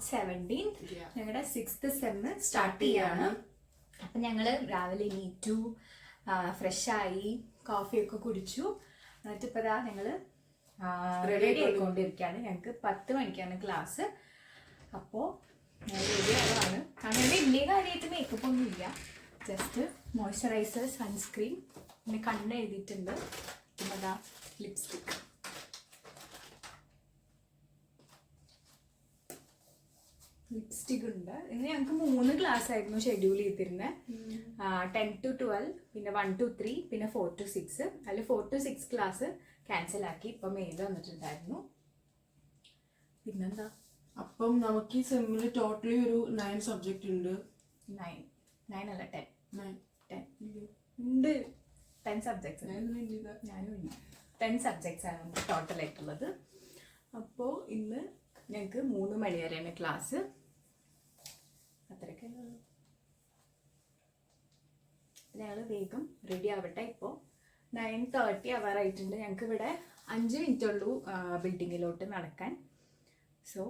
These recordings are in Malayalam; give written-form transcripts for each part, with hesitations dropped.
March 17th. ഞങ്ങളുടെ 6th സെം സ്റ്റാർട്ട് ചെയ്യാണ്. അപ്പം ഞങ്ങൾ രാവിലെ എണീറ്റു, ഫ്രഷായി, കോഫിയൊക്കെ കുടിച്ചു. എന്നിട്ട് ഇപ്പോൾ ഞങ്ങൾ റെഡി ആയിക്കൊണ്ടിരിക്കുകയാണ്. ഞങ്ങൾക്ക് 10 മണിക്കാണ് ക്ലാസ്. അപ്പോൾ റെഡി ആവാണ്. അങ്ങനെ വലിയ കാര്യമായിട്ട് മേക്കപ്പ് ഒന്നും ഇല്ല, ജസ്റ്റ് മോയ്സ്ചറൈസർ, സൺസ്ക്രീൻ, പിന്നെ കണ്ണ് എഴുതിയിട്ടുണ്ട്, പിന്നെ അതാ ലിപ്സ്റ്റിക്. ലിപ്സ്റ്റിക് ഉണ്ട്. ഇന്ന് ഞങ്ങൾക്ക് 3 ക്ലാസ് ആയിരുന്നു ഷെഡ്യൂൾ ചെയ്തിരുന്നത്. 10 to 12, പിന്നെ 1 to 3, പിന്നെ 4 to 6. അതിൽ 4 to 6 ക്ലാസ് ക്യാൻസൽ ആക്കി. ഇപ്പം മെയിൽ വന്നിട്ടുണ്ടായിരുന്നു. പിന്നെന്താ, അപ്പം നമുക്ക് ഈ സെമ്മിൽ ടോട്ടലി ഒരു 9 സബ്ജക്റ്റ് ഉണ്ട്. 9 അല്ല 10 ഉണ്ട്. 10 സബ്ജക്ട്സ്. ഞാനും 10 സബ്ജക്ട്സ് ആണ് നമുക്ക് ടോട്ടലായിട്ടുള്ളത്. അപ്പോൾ ഇന്ന് ഞങ്ങൾക്ക് 3 മണി വരെയാണ് ക്ലാസ്. അത്രയൊക്കെ ഞങ്ങൾ വേഗം റെഡി ആവട്ടെ. ഇപ്പോൾ 9:30 ആവാറായിട്ടുണ്ട്. ഞങ്ങൾക്ക് ഇവിടെ 5 മിനിറ്റ് ഉള്ളൂ ബിൽഡിങ്ങിലോട്ട് നടക്കാൻ. സോ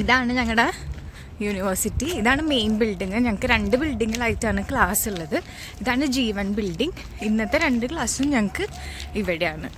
ഇതാണ് ഞങ്ങളുടെ യൂണിവേഴ്സിറ്റി. ഇതാണ് മെയിൻ ബിൽഡിങ്. ഞങ്ങൾക്ക് 2 ബിൽഡിങ്ങിലായിട്ടാണ് ക്ലാസ് ഉള്ളത്. ഇതാണ് G1 ബിൽഡിംഗ്. ഇന്നത്തെ 2 ക്ലാസ്സും ഞങ്ങൾക്ക് ഇവിടെയാണ്.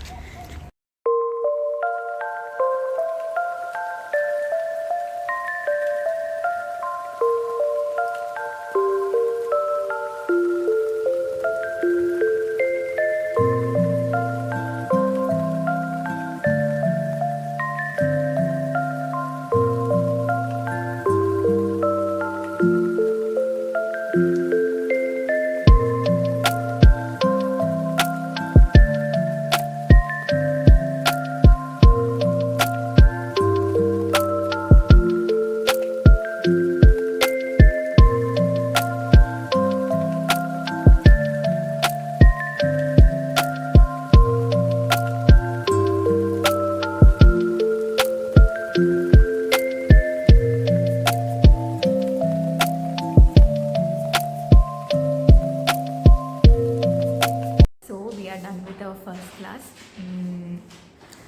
ഫസ്റ്റ് ക്ലാസ്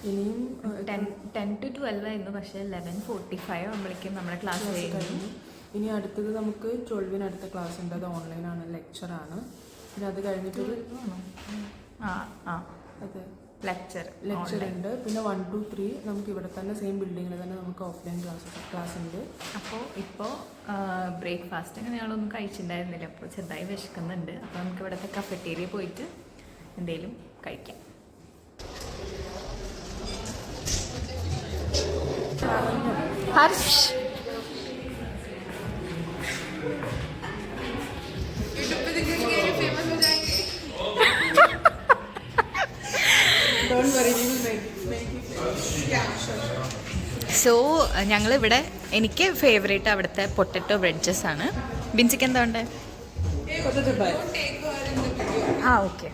ഇനിയും 10 to 12 ആയിരുന്നു. പക്ഷേ 11:45 ആകുമ്പോഴേക്കും നമ്മുടെ ക്ലാസ് കഴിഞ്ഞു. ഇനി അടുത്തത് നമുക്ക് 12-ന് അടുത്ത ക്ലാസ് ഉണ്ട്. അത് ഓൺലൈനാണ്, ലെക്ചറാണ്. പിന്നെ അത് കഴിഞ്ഞിട്ടൊരു അതെ ലെക്ചർ ഉണ്ട്. പിന്നെ 1 to 3 നമുക്ക് ഇവിടെ തന്നെ സെയിം ബിൽഡിങ്ങിൽ തന്നെ നമുക്ക് ഓഫ്ലൈൻ ക്ലാസ് ഉണ്ട്. അപ്പോൾ ഇപ്പോൾ ബ്രേക്ക്ഫാസ്റ്റ് അങ്ങനെ ഞങ്ങളൊന്നും കഴിച്ചിട്ടുണ്ടായിരുന്നില്ല. അപ്പോൾ ചെറുതായി വിശക്കുന്നുണ്ട്. അപ്പോൾ നമുക്ക് ഇവിടുത്തെ കഫറ്റേരിയ പോയിട്ട് എന്തെങ്കിലും കഴിക്കാം. ഹർഷ് സോ ഞങ്ങളിവിടെ എനിക്ക് ഫേവറേറ്റ് അവിടുത്തെ പൊട്ടറ്റോ ബ്രെഡ്ജസ് ആണ്. ബിൻസിക്ക് എന്താ ഉണ്ട്? ആ okay.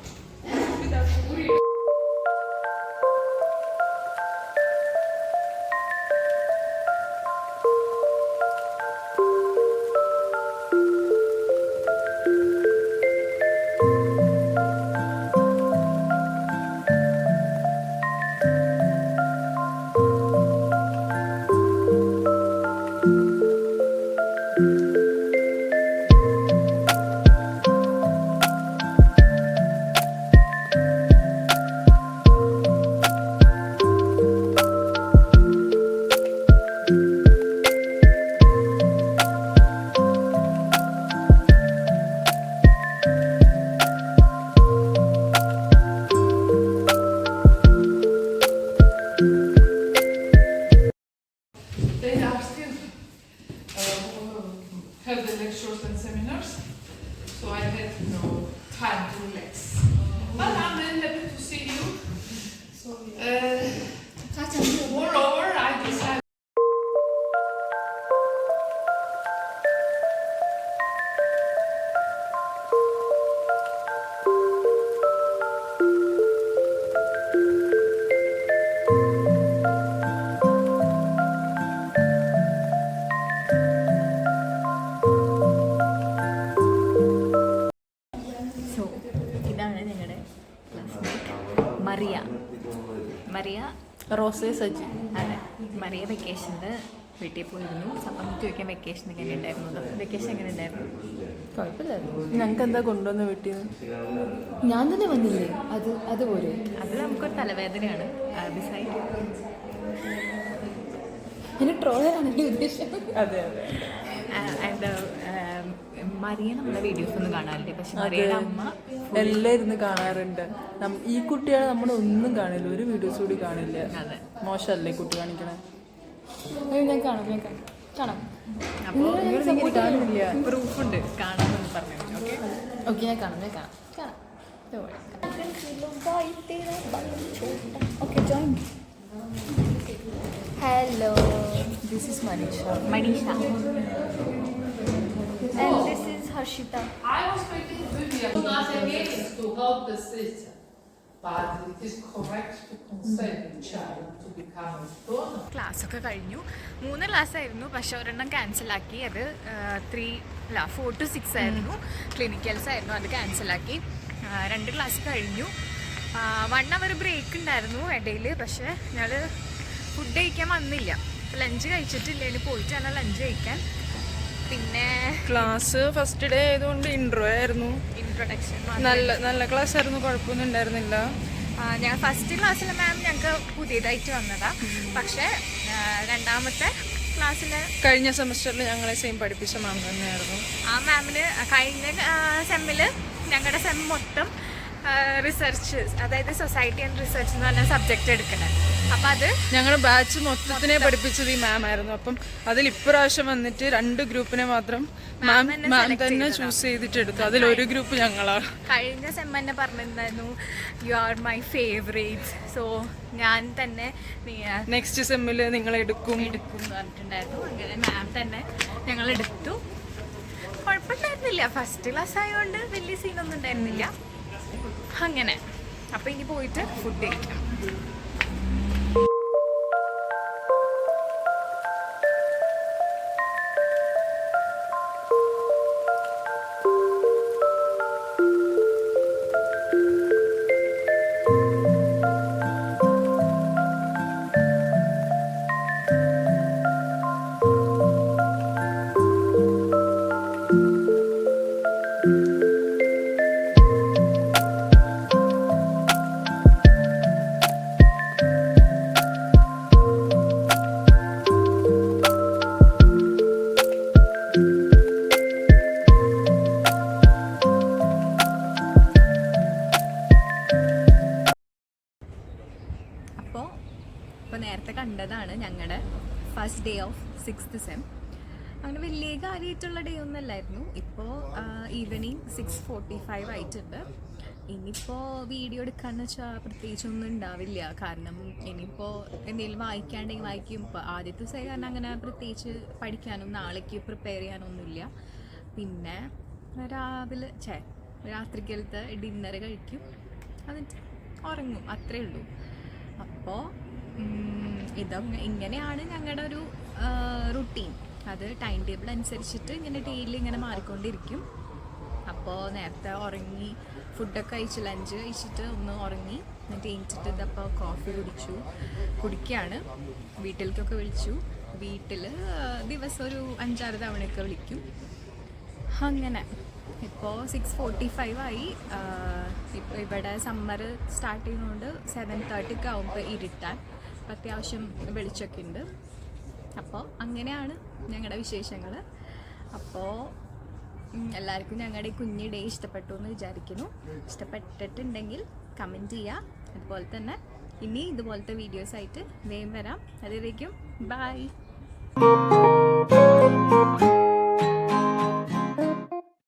have the lectures and seminars, so I had no time to relax. But I'm really happy to see you. Moreover, I decided. So ഇതാണ് ഞങ്ങളുടെ മറിയ റോസേ സജി. അതെ, മറിയ വെക്കേഷനിൽ വീട്ടിൽ പോയിരുന്നു. അപ്പം ചോദിക്കാൻ വെക്കേഷൻ എങ്ങനെ ഉണ്ടായിരുന്നു? വെക്കേഷൻ എങ്ങനെ ഉണ്ടായിരുന്നു? കുഴപ്പമില്ലായിരുന്നു. ഞങ്ങൾക്ക് എന്താ കൊണ്ടുവന്ന വീട്ടിൽ നിന്ന്? ഞാൻ തന്നെ വന്നില്ലേ? അതുപോലെ അത് നമുക്കൊരു തലവേദനയാണ്. ബിസൈഡ് എന്നെ ട്രോളറാണ് എൻ്റെ ഉദ്ദേശം. അതെ അതെ. ആൻഡ് മറിയ നമ്മളെ വീഡിയോസ് ഒന്നും കാണാറില്ല, പക്ഷെ മറിയയുടെ അമ്മ എല്ലാം ഇരുന്ന് കാണാറുണ്ട്. ഈ കുട്ടികളെ നമ്മൾ ഒന്നും കാണില്ല, ഒരു വീഡിയോസ് കൂടി കാണില്ല. അതെ, മോശമല്ലേ കുട്ടി കാണിക്കണേ? ഞാൻ കാണാം. അപ്പോൾ കാണില്ല. പ്രൂഫുണ്ട് കാണാമെന്ന് പറഞ്ഞു. ഓക്കെ, ഞാൻ കാണാം. Okay, join. Hello, this is Manisha. And this is Harshita. I was speaking with you. Not against to help the sister, but it is correct to consent the child to become a donor. ക്ലാസ്സൊക്കെ കഴിഞ്ഞു. 3 ക്ലാസ്സായിരുന്നു, പക്ഷെ ഒരെണ്ണം ക്യാൻസലാക്കി. അത് 4 to 6 ആയിരുന്നു. ക്ലിനിക്കൽസ് ആയിരുന്നു, അത് ക്യാൻസലാക്കി. 2 ക്ലാസ് കഴിഞ്ഞു. 1 hour ബ്രേക്ക് ഉണ്ടായിരുന്നു ഇടയിൽ, പക്ഷേ ഞങ്ങൾ ഫുഡ് കഴിക്കാൻ വന്നില്ല. ലഞ്ച് കഴിച്ചിട്ടില്ല, ഇനി പോയിട്ടാണ് ലഞ്ച് കഴിക്കാൻ. പിന്നെ ക്ലാസ് ഫസ്റ്റ് ഡേ ആയതുകൊണ്ട് ഇൻട്രോ ആയിരുന്നു. ഇൻട്രൊഡക്ഷൻ നല്ല ക്ലാസ് ആയിരുന്നു, കുഴപ്പമൊന്നും ഉണ്ടായിരുന്നില്ല. ഞങ്ങൾ ഫസ്റ്റ് ക്ലാസ്സിലെ മാം ഞങ്ങൾക്ക് പുതിയതായിട്ട് വന്നതാ, പക്ഷേ രണ്ടാമത്തെ ക്ലാസ്സിൽ കഴിഞ്ഞ സെമസ്റ്ററിൽ ഞങ്ങളെ സെയിം പഠിപ്പിച്ച മാം തന്നെയായിരുന്നു. ആ മാമിന് കഴിഞ്ഞ സെമ്മിൽ ഞങ്ങളുടെ സെം മൊത്തം റിസർച്ച്, അതായത് സൊസൈറ്റി ആൻഡ് റിസർച്ച് എന്ന് പറഞ്ഞ സബ്ജക്റ്റ് എടുക്കണം. അപ്പം അത് ഞങ്ങളുടെ ബാച്ച് മൊത്തത്തിനെ പഠിപ്പിച്ചത് ഈ മാം ആയിരുന്നു. അപ്പം അതിൽ ഇപ്രാവശ്യം വന്നിട്ട് 2 ഗ്രൂപ്പിനെ മാത്രം മാം തന്നെ ചൂസ് ചെയ്തിട്ട് എടുത്തു. അതിലൊരു ഗ്രൂപ്പ് ഞങ്ങളാണ്. കഴിഞ്ഞ സെം തന്നെ പറഞ്ഞിട്ടുണ്ടായിരുന്നു, you are my favourite. So ഞാൻ തന്നെ നെക്സ്റ്റ് സെമ്മിൽ നിങ്ങൾ എടുക്കും എന്ന് പറഞ്ഞിട്ടുണ്ടായിരുന്നു. അങ്ങനെ മാം തന്നെ ഞങ്ങൾ എടുത്തു. കുഴപ്പമുണ്ടായിരുന്നില്ല, ഫസ്റ്റ് ക്ലാസ് ആയതുകൊണ്ട് വലിയ സീനൊന്നും ഉണ്ടായിരുന്നില്ല. അങ്ങനെ അപ്പം ഇനി പോയിട്ട് ഫുഡ് കഴിക്കാം. അപ്പോൾ നേരത്തെ കണ്ടതാണ് ഞങ്ങളുടെ first day of 6th sem. അങ്ങനെ വലിയ കാര്യമായിട്ടുള്ള ഡേ ഒന്നും അല്ലായിരുന്നു. ഇപ്പോൾ ഈവനിങ് 6:45 ആയിട്ടുണ്ട്. ഇനിയിപ്പോൾ വീഡിയോ എടുക്കാന്ന് വെച്ചാൽ പ്രത്യേകിച്ചൊന്നും ഉണ്ടാവില്ല. കാരണം ഇനിയിപ്പോൾ എന്തെങ്കിലും വായിക്കാണ്ടെങ്കിൽ വായിക്കും. ഇപ്പോൾ ആദ്യത്തെ ദിവസം കാരണം അങ്ങനെ പ്രത്യേകിച്ച് പഠിക്കാനും നാളേക്ക് പ്രിപ്പയർ ചെയ്യാനൊന്നുമില്ല. പിന്നെ രാത്രിക്കലത്തെ ഡിന്നർ കഴിക്കും, എന്നിട്ട് ഉറങ്ങും, അത്രേ ഉള്ളൂ. അപ്പോൾ ഇങ്ങനെയാണ് ഞങ്ങളുടെ ഒരു റുട്ടീൻ. അത് ടൈം ടേബിൾ അനുസരിച്ചിട്ട് ഇങ്ങനെ ഡെയിലി ഇങ്ങനെ മാറിക്കൊണ്ടിരിക്കും. അപ്പോൾ നേരത്തെ ഉറങ്ങി, ഫുഡൊക്കെ കഴിച്ച് ലഞ്ച് കഴിച്ചിട്ട് ഒന്ന് ഉറങ്ങി, എന്നിട്ട് എണീറ്റിട്ട് ഇതപ്പോൾ കോഫി കുടിക്കുകയാണ്. വീട്ടിലേക്കൊക്കെ വിളിച്ചു. വീട്ടിൽ ദിവസം ഒരു 5-6 തവണയൊക്കെ വിളിക്കും. അങ്ങനെ ഇപ്പോൾ 6:45 ആയി. ഇപ്പോൾ ഇവിടെ സമ്മർ സ്റ്റാർട്ട് ചെയ്യുന്നതുകൊണ്ട് 7:30 ആകുമ്പോൾ ഇരുട്ടാൻ. അപ്പം അത്യാവശ്യം വെളിച്ചമൊക്കെ ഉണ്ട്. അപ്പോൾ അങ്ങനെയാണ് ഞങ്ങളുടെ വിശേഷങ്ങൾ. അപ്പോൾ എല്ലാവർക്കും ഞങ്ങളുടെ ഈ കുഞ്ഞു ഡേ ഇഷ്ടപ്പെട്ടു എന്ന് വിചാരിക്കുന്നു. ഇഷ്ടപ്പെട്ടിട്ടുണ്ടെങ്കിൽ കമൻറ്റ് ചെയ്യുക. അതുപോലെ തന്നെ ഇനി ഇതുപോലത്തെ വീഡിയോസായിട്ട് വേഗം വരാം. അതുവരേക്കും ബൈ.